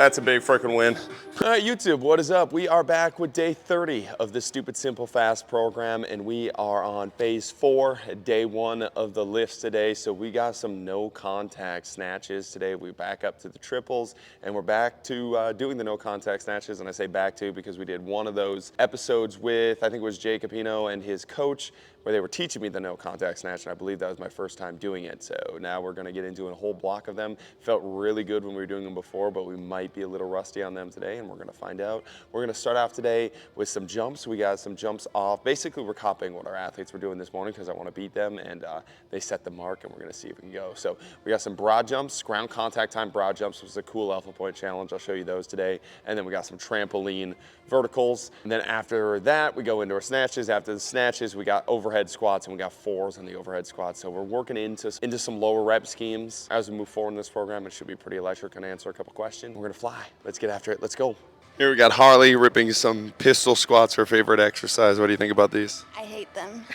That's a big freaking win. All right, YouTube, what is up? We are back with day 30 of the Stupid Simple Fast program, and we are on phase 4, day 1 of the lifts today. So we got some no contact snatches today. We're back up to the triples, and we're back to doing the no contact snatches. And I say back to because we did one of those episodes with, I think it was Jay Capino and his coach, where they were teaching me the no contact snatch, and I believe that was my first time doing it. So now we're gonna get into a whole block of them. Felt really good when we were doing them before, but we might be a little rusty on them today, and we're gonna find out. We're gonna start off today with some jumps. We got some jumps off. Basically, we're copying what our athletes were doing this morning because I wanna beat them, and they set the mark, and we're gonna see if we can go. So we got some broad jumps, ground contact time broad jumps, which is a cool alpha point challenge. I'll show you those today. And then we got some trampoline verticals. And then after that, we go into our snatches. After the snatches, we got overhead squats, and we got 4s on the overhead squats. So we're working into some lower rep schemes. As we move forward in this program, it should be pretty electric and answer a couple questions. We're gonna fly. Let's get after it. Let's go. Here we got Harley ripping some pistol squats, her favorite exercise. What do you think about these? I hate them.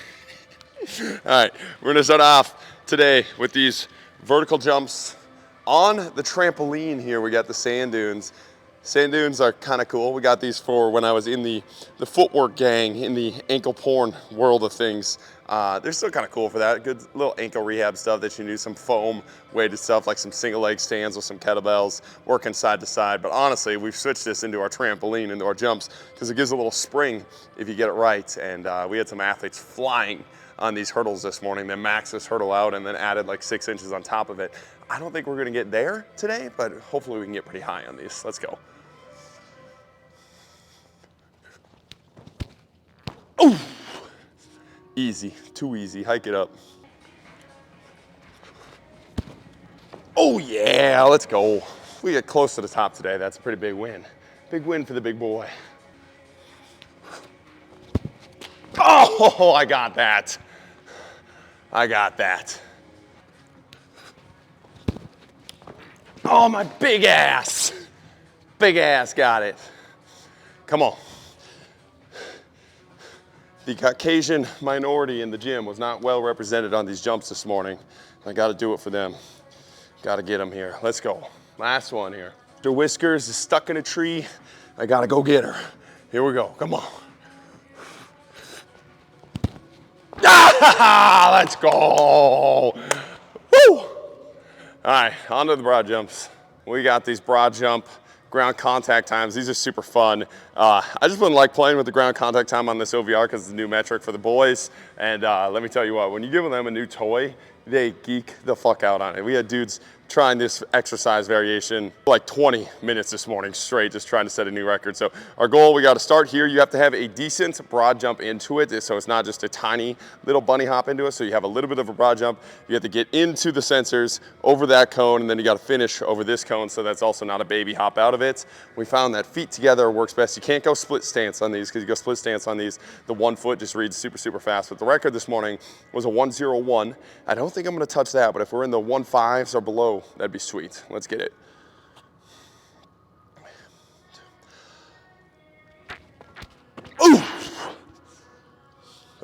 All right, we're gonna start off today with these vertical jumps on the trampoline here. We got the sand dunes. Sand dunes are kind of cool. We got these for when I was in the footwork gang in the ankle porn world of things. They're still kind of cool for that. Good little ankle rehab stuff that you can do, some foam weighted stuff like some single leg stands with some kettlebells, working side to side. But honestly, we've switched this into our trampoline, into our jumps, because it gives a little spring if you get it right. And we had some athletes flying on these hurdles this morning. They maxed this hurdle out and then added like 6 inches on top of it. I don't think we're gonna get there today, but hopefully we can get pretty high on these. Let's go. Oh, easy, too easy, hike it up. Oh yeah, let's go. We get close to the top today. That's a pretty big win. Big win for the big boy. Oh, I got that. I got that. Oh, my big ass. Big ass got it. Come on. The Caucasian minority in the gym was not well represented on these jumps this morning. I gotta do it for them. Gotta get them here. Let's go. Last one here. The Whiskers is stuck in a tree. I gotta go get her. Here we go, come on. Ah, let's go. Woo! All right, on to the broad jumps. We got these broad jump ground contact times. These are super fun. I just wouldn't like playing with the ground contact time on this OVR because it's a new metric for the boys. And let me tell you what, when you give them a new toy, they geek the fuck out on it. We had dudes trying this exercise variation for like 20 minutes this morning straight, just trying to set a new record. So our goal, we got to start here. You have to have a decent broad jump into it, so it's not just a tiny little bunny hop into it. So you have a little bit of a broad jump. You have to get into the sensors over that cone, and then you got to finish over this cone, so that's also not a baby hop out of it. We found that feet together works best. You can't go split stance on these, because you go split stance on these, the 1 foot just reads super, super fast. But the record this morning was a 1:01. I don't think I'm going to touch that, but if we're in the 1.5s or below, that'd be sweet. Let's get it. Ooh!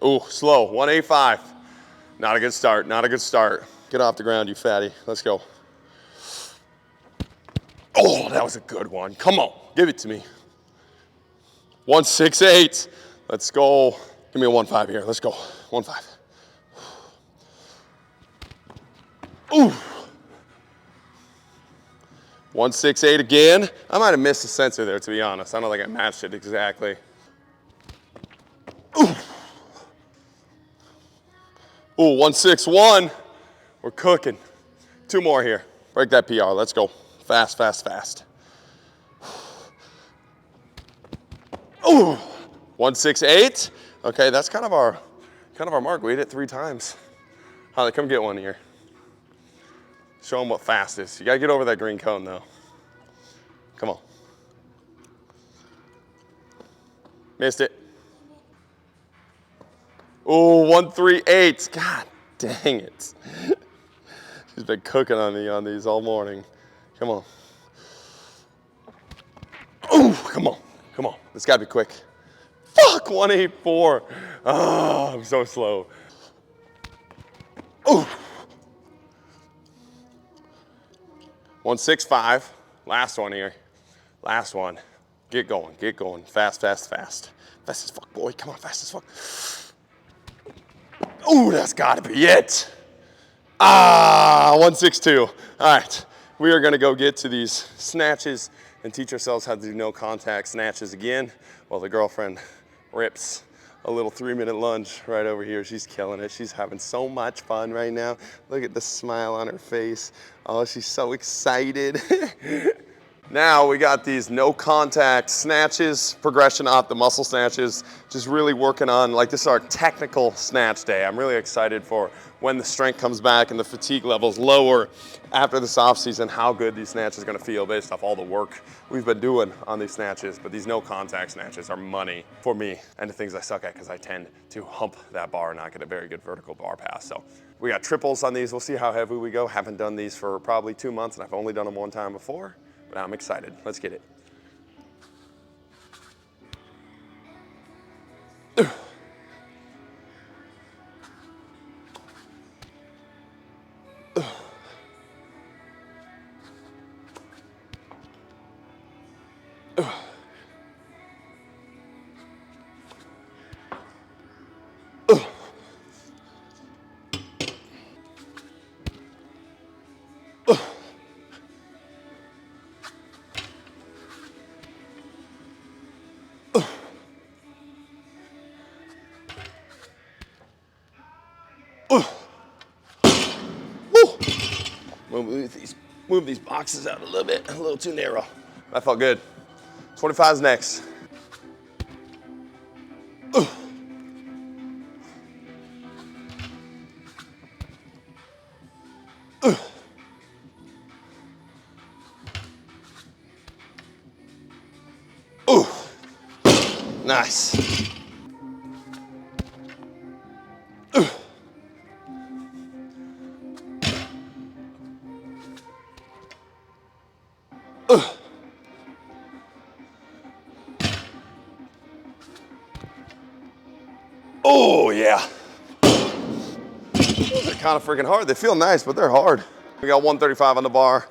Ooh, slow, 1.85. Not a good start, not a good start. Get off the ground, you fatty. Let's go. Oh, that was a good one. Come on, give it to me. 1.68. Let's go. Give me a 1.5 here. Let's go. 1.5. Ooh. 1.68 again. I might have missed the sensor there, to be honest. I don't think I matched it exactly. Ooh. Ooh, 1.61. We're cooking. 2 more here. Break that PR. Let's go. Fast, fast, fast. Ooh. 1.68. Okay, that's kind of our mark. We hit it 3 times. Holly, come get one here. Show them what fast is. You gotta get over that green cone though. Come on. Missed it. Oh, 1.38. God dang it. She's been cooking on me on these all morning. Come on. Oh, come on. Come on. This gotta be quick. Fuck, 1.84. Oh, I'm so slow. Oh. 1.65. Last one here. Last one. Get going, get going. Fast, fast, fast. Fast as fuck, boy. Come on, fast as fuck. Ooh, that's gotta be it. Ah, 162. All right, we are gonna go get to these snatches and teach ourselves how to do no contact snatches again while the girlfriend rips a little 3-minute lunge right over here. She's killing it. She's having so much fun right now. Look at the smile on her face. Oh, she's so excited. Now we got these no contact snatches, progression off the muscle snatches, just really working on, like, this is our technical snatch day. I'm really excited for when the strength comes back and the fatigue levels lower after this off season, how good these snatches are gonna feel based off all the work we've been doing on these snatches. But these no contact snatches are money for me and the things I suck at, because I tend to hump that bar and not get a very good vertical bar pass. So we got triples on these. We'll see how heavy we go. Haven't done these for probably 2 months, and I've only done them one time before. But I'm excited. Let's get it. Move these boxes out a little bit, a little too narrow. That felt good. 25's next. Nice. Oh, yeah. Those are kind of freaking hard. They feel nice, but they're hard. We got 135 on the bar.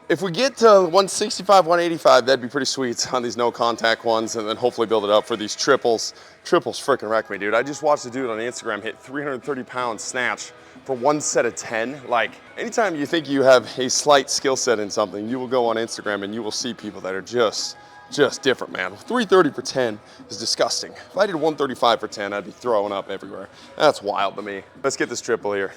If we get to 165, 185, that'd be pretty sweet on these no contact ones, and then hopefully build it up for these triples. Triples freaking wreck me, dude. I just watched a dude on Instagram hit 330-pound snatch for 1 set of 10. Like, anytime you think you have a slight skill set in something, you will go on Instagram and you will see people that are just different, man. 330 for 10 is disgusting. If I did 135 for 10, I'd be throwing up everywhere. That's wild to me. Let's get this triple here.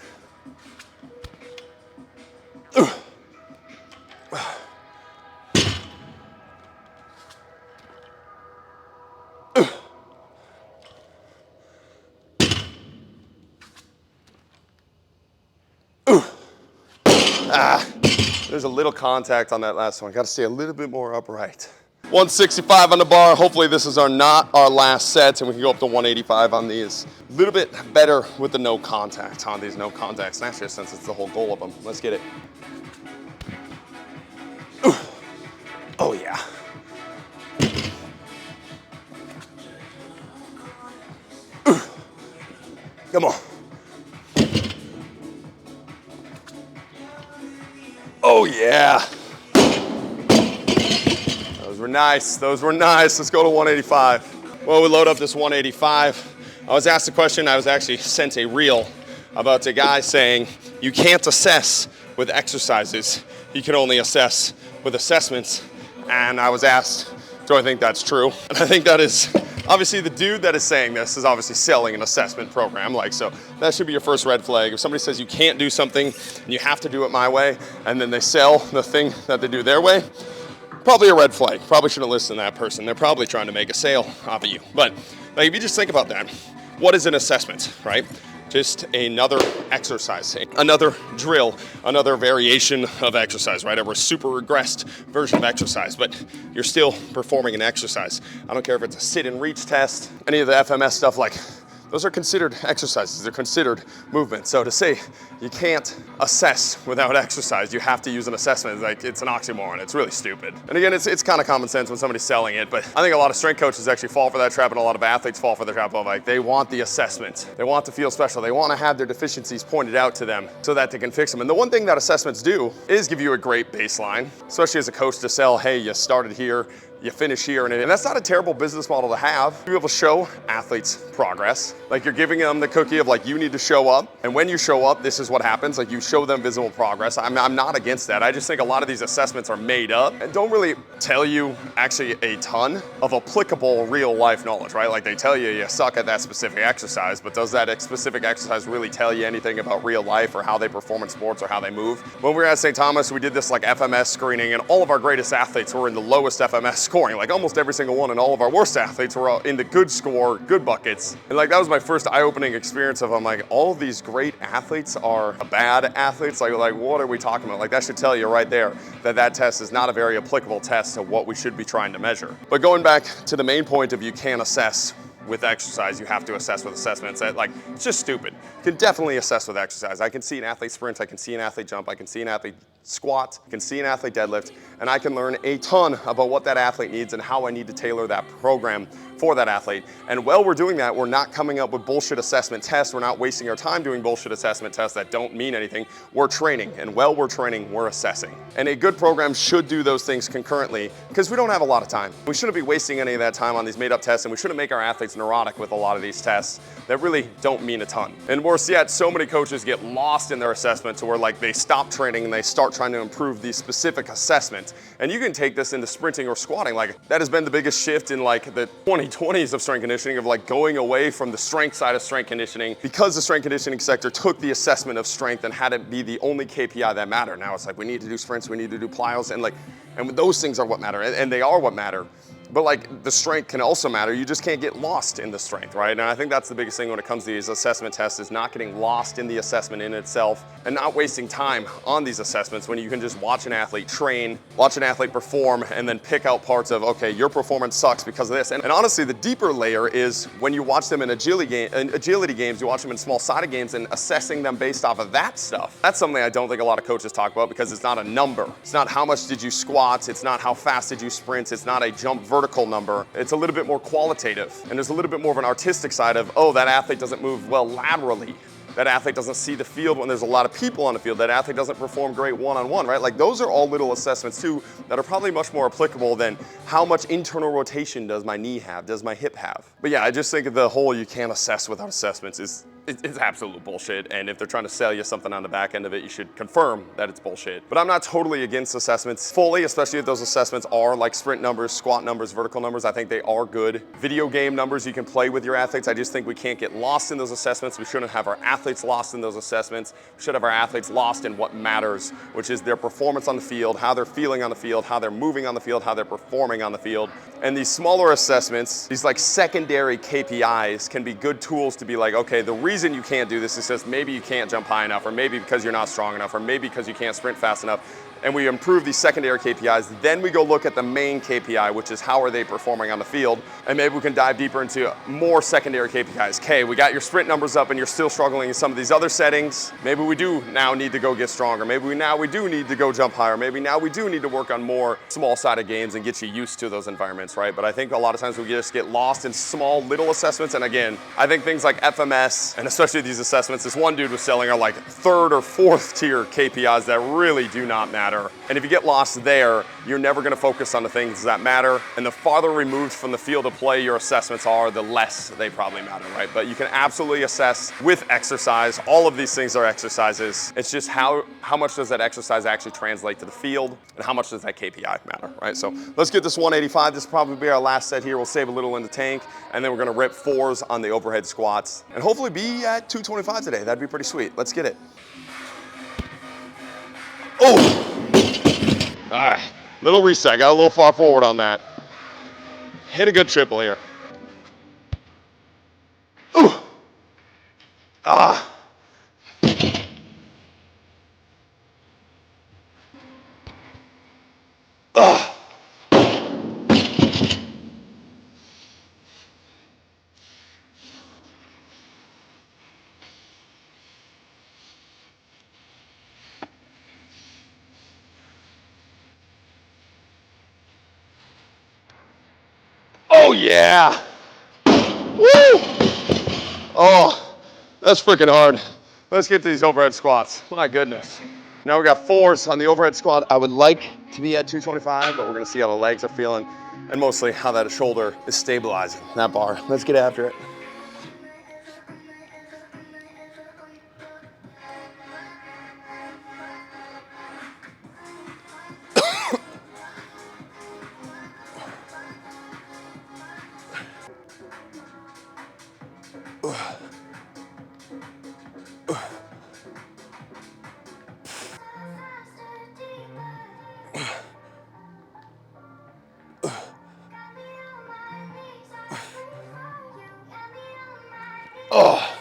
There's a little contact on that last one. Got to stay a little bit more upright. 165 on the bar. Hopefully this is not our last set, and we can go up to 185 on these. A little bit better with the no contact on these no contact snatches, since it's the whole goal of them. Let's get it. Oh yeah. Come on. Oh yeah. Those were nice, those were nice. Let's go to 185. Well, we load up this 185. I was asked a question, I was actually sent a reel about a guy saying, you can't assess with exercises, you can only assess with assessments. And I was asked, do I think that's true? And I think that is, obviously the dude that is saying this is obviously selling an assessment program. Like, so that should be your first red flag. If somebody says you can't do something and you have to do it my way, and then they sell the thing that they do their way, probably a red flag. Probably shouldn't listen to that person. They're probably trying to make a sale off of you. But like, if you just think about that, what is an assessment, right? Just another exercise, another drill, another variation of exercise, right? A super regressed version of exercise, but you're still performing an exercise. I don't care if it's a sit and reach test, any of the FMS stuff, like those are considered exercises. They're considered movements. So to say you can't assess without exercise, you have to use an assessment, like it's an oxymoron. It's really stupid. And again, it's kind of common sense when somebody's selling it, but I think a lot of strength coaches actually fall for that trap, and a lot of athletes fall for the trap of like, they want the assessment. They want to feel special. They want to have their deficiencies pointed out to them so that they can fix them. And the one thing that assessments do is give you a great baseline, especially as a coach, to sell, hey, you started here, you finish here, and that's not a terrible business model to have. To be able to show athletes progress. Like you're giving them the cookie of like, you need to show up, and when you show up, this is what happens. Like you show them visible progress. I'm not against that. I just think a lot of these assessments are made up and don't really tell you actually a ton of applicable real life knowledge, right? Like they tell you you suck at that specific exercise, but does that specific exercise really tell you anything about real life or how they perform in sports or how they move? When we were at St. Thomas, we did this like FMS screening, and all of our greatest athletes were in the lowest FMS scoring, like almost every single one, and all of our worst athletes were in the good score, good buckets. And like that was my first eye-opening experience of, I'm like, all of these great athletes are bad athletes. Like what are we talking about? Like that should tell you right there that that test is not a very applicable test to what we should be trying to measure. But going back to the main point of you can't assess with exercise, you have to assess with assessments. That, like, it's just stupid. You can definitely assess with exercise. I can see an athlete sprint, I can see an athlete jump, I can see an athlete squat, I can see an athlete deadlift, and I can learn a ton about what that athlete needs and how I need to tailor that program for that athlete. And while we're doing that, we're not coming up with bullshit assessment tests. We're not wasting our time doing bullshit assessment tests that don't mean anything. We're training, and while we're training, we're assessing. And a good program should do those things concurrently because we don't have a lot of time. We shouldn't be wasting any of that time on these made up tests, and we shouldn't make our athletes neurotic with a lot of these tests that really don't mean a ton. And worse yet, so many coaches get lost in their assessment to where like they stop training and they start trying to improve these specific assessments. And you can take this into sprinting or squatting. Like that has been the biggest shift in like the 2020s of strength conditioning, of like going away from the strength side of strength conditioning because the strength conditioning sector took the assessment of strength and had it be the only KPI that mattered. Now it's like, we need to do sprints, we need to do plyos, and those things are what matter, and they are what matter. But like the strength can also matter. You just can't get lost in the strength, right? And I think that's the biggest thing when it comes to these assessment tests, is not getting lost in the assessment in itself and not wasting time on these assessments when you can just watch an athlete train, watch an athlete perform, and then pick out parts of, okay, your performance sucks because of this. And honestly, the deeper layer is when you watch them in agility games, you watch them in small sided games and assessing them based off of that stuff. That's something I don't think a lot of coaches talk about because it's not a number. It's not how much did you squat, it's not how fast did you sprint, it's not a jump vertical number. It's a little bit more qualitative, and there's a little bit more of an artistic side of, oh, that athlete doesn't move well laterally. That athlete doesn't see the field when there's a lot of people on the field. That athlete doesn't perform great one-on-one, right? Like those are all little assessments too that are probably much more applicable than how much internal rotation does my knee have, does my hip have. But yeah, I just think the whole you can't assess without assessments is it's absolute bullshit. And if they're trying to sell you something on the back end of it, you should confirm that it's bullshit. But I'm not totally against assessments fully, especially if those assessments are like sprint numbers, squat numbers, vertical numbers. I think they are good video game numbers you can play with your athletes. I just think we can't get lost in those assessments. We shouldn't have our athletes lost in those assessments. We should have our athletes lost in what matters, which is their performance on the field, how they're feeling on the field, how they're moving on the field, how they're performing on the field. And these smaller assessments, these like secondary KPIs, can be good tools to be like, okay, the reason you can't do this is just maybe you can't jump high enough, or maybe because you're not strong enough, or maybe because you can't sprint fast enough. And we improve these secondary KPIs, then we go look at the main KPI, which is how are they performing on the field, and maybe we can dive deeper into more secondary KPIs. Okay, we got your sprint numbers up and you're still struggling in some of these other settings. Maybe we do now need to go get stronger. Maybe we do need to go jump higher. Maybe now we do need to work on more small-sided games and get you used to those environments, right? But I think a lot of times we just get lost in small little assessments. And again, I think things like FMS, and especially these assessments, this one dude was selling are like third or fourth tier KPIs that really do not matter. And if you get lost there, you're never going to focus on the things that matter. And the farther removed from the field of play your assessments are, the less they probably matter, right? But you can absolutely assess with exercise. All of these things are exercises. It's just how much does that exercise actually translate to the field, and how much does that KPI matter, right? So let's get this 185. This will probably be our last set here. We'll save a little in the tank, and then we're going to rip 4s on the overhead squats, and hopefully be at 225 today. That'd be pretty sweet. Let's get it. Oh! All right, little reset, got a little far forward on that. Hit a good triple here. Ooh. Ah. Ah. yeah. Woo! Oh, that's freaking hard. Let's get to these overhead squats. My goodness. Now we got 4s on the overhead squat. I would like to be at 225, but we're gonna see how the legs are feeling and mostly how that shoulder is stabilizing that bar. Let's get after it. Oh.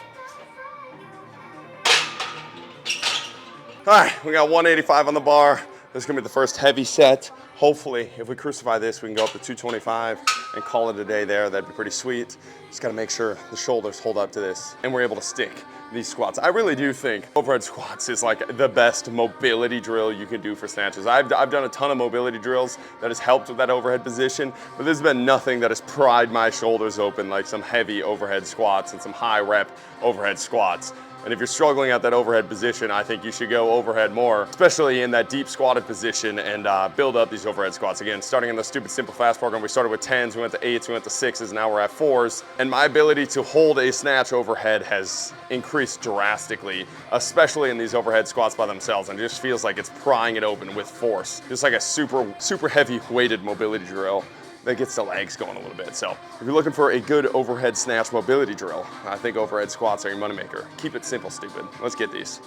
All right, we got 185 on the bar. This is gonna be the first heavy set. Hopefully, if we crucify this, we can go up to 225 and call it a day there. That'd be pretty sweet. Just gotta make sure the shoulders hold up to this and we're able to stick these squats. I really do think overhead squats is like the best mobility drill you can do for snatches. I've done a ton of mobility drills that has helped with that overhead position, but there's been nothing that has pried my shoulders open like some heavy overhead squats and some high rep overhead squats. And if you're struggling at that overhead position, I think you should go overhead more, especially in that deep squatted position, and build up these overhead squats. Again, starting in the Stupid Simple Fast program, we started with 10s, we went to 8s, we went to 6s, now we're at 4s. And my ability to hold a snatch overhead has increased drastically, especially in these overhead squats by themselves. And it just feels like it's prying it open with force. Just like a super heavy weighted mobility drill that gets the legs going a little bit. So if you're looking for a good overhead snatch mobility drill, I think overhead squats are your moneymaker. Keep it simple, stupid. Let's get these.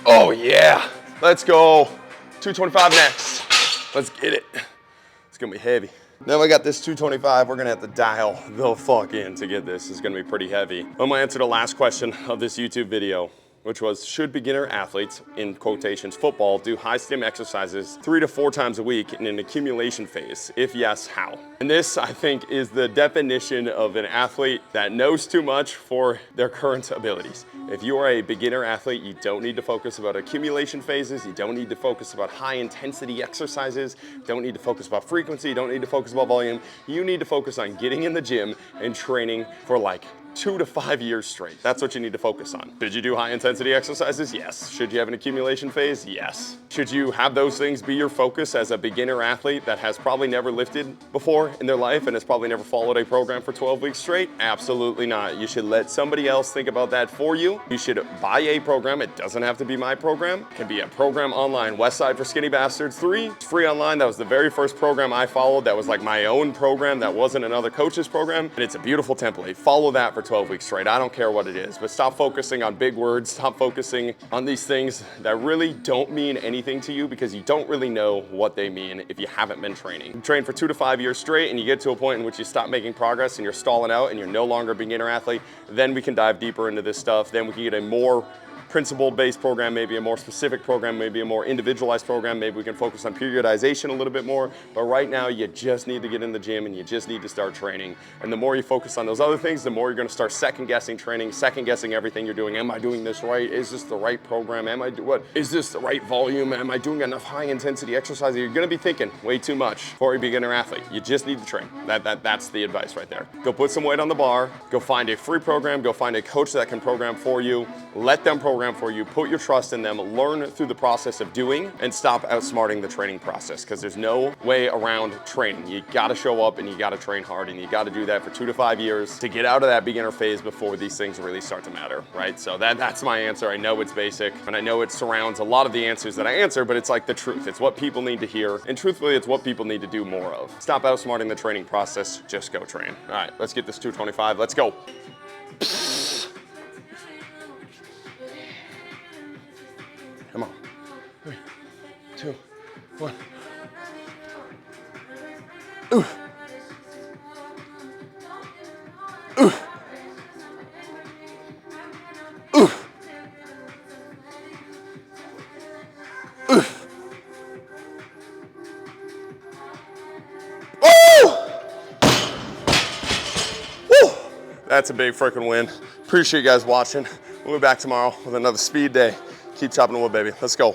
Oh yeah, let's go. 225 next. Let's get it. It's gonna be heavy. Then we got this 225, we're gonna have to dial the fuck in to get this. It's gonna be pretty heavy. I'm gonna answer the last question of this YouTube video, which was, should beginner athletes, in quotations, football, do high stim exercises 3 to 4 times a week in an accumulation phase? If yes, how? And this, I think, is the definition of an athlete that knows too much for their current abilities. If you are a beginner athlete, you don't need to focus about accumulation phases, you don't need to focus about high intensity exercises, you don't need to focus about frequency, you don't need to focus about volume, you need to focus on getting in the gym and training for like 2 to 5 years straight. That's what you need to focus on. Should you do high intensity exercises? Yes. Should you have an accumulation phase? Yes. Should you have those things be your focus as a beginner athlete that has probably never lifted before in their life and has probably never followed a program for 12 weeks straight? Absolutely not. You should let somebody else think about that for you. You should buy a program. It doesn't have to be my program. It can be a program online. Westside for Skinny Bastards 3. It's free online. That was the very first program I followed. That was like my own program. That wasn't another coach's program. And it's a beautiful template. Follow that for 12 weeks straight. I don't care what it is, but stop focusing on big words. Stop focusing on these things that really don't mean anything to you because you don't really know what they mean if you haven't been training. You train for 2 to 5 years straight and you get to a point in which you stop making progress and you're stalling out and you're no longer a beginner athlete, then we can dive deeper into this stuff. Then we can get a more principle-based program, maybe a more specific program, maybe a more individualized program. Maybe we can focus on periodization a little bit more. But right now, you just need to get in the gym and you just need to start training. And the more you focus on those other things, the more you're gonna start second-guessing training, second-guessing everything you're doing. Am I doing this right? Is this the right program? Is this the right volume? Am I doing enough high-intensity exercise? You're gonna be thinking way too much for a beginner athlete. You just need to train. That's the advice right there. Go put some weight on the bar. Go find a free program. Go find a coach that can program for you. Let them program for you, put your trust in them, learn through the process of doing, and stop outsmarting the training process, because there's no way around training. You gotta show up and you gotta train hard, and you gotta do that for 2 to 5 years to get out of that beginner phase before these things really start to matter, right? So that's my answer. I know it's basic, and I know it surrounds a lot of the answers that I answer, but it's like the truth. It's what people need to hear, and truthfully, it's what people need to do more of. Stop outsmarting the training process, just go train. All right, let's get this 225, let's go. Come on. 3, 2, 1. Ooh. Ooh. Ooh. Ooh. Oh! Woo! That's a big freaking win. Appreciate you guys watching. We'll be back tomorrow with another speed day. Keep chopping the wood, baby. Let's go.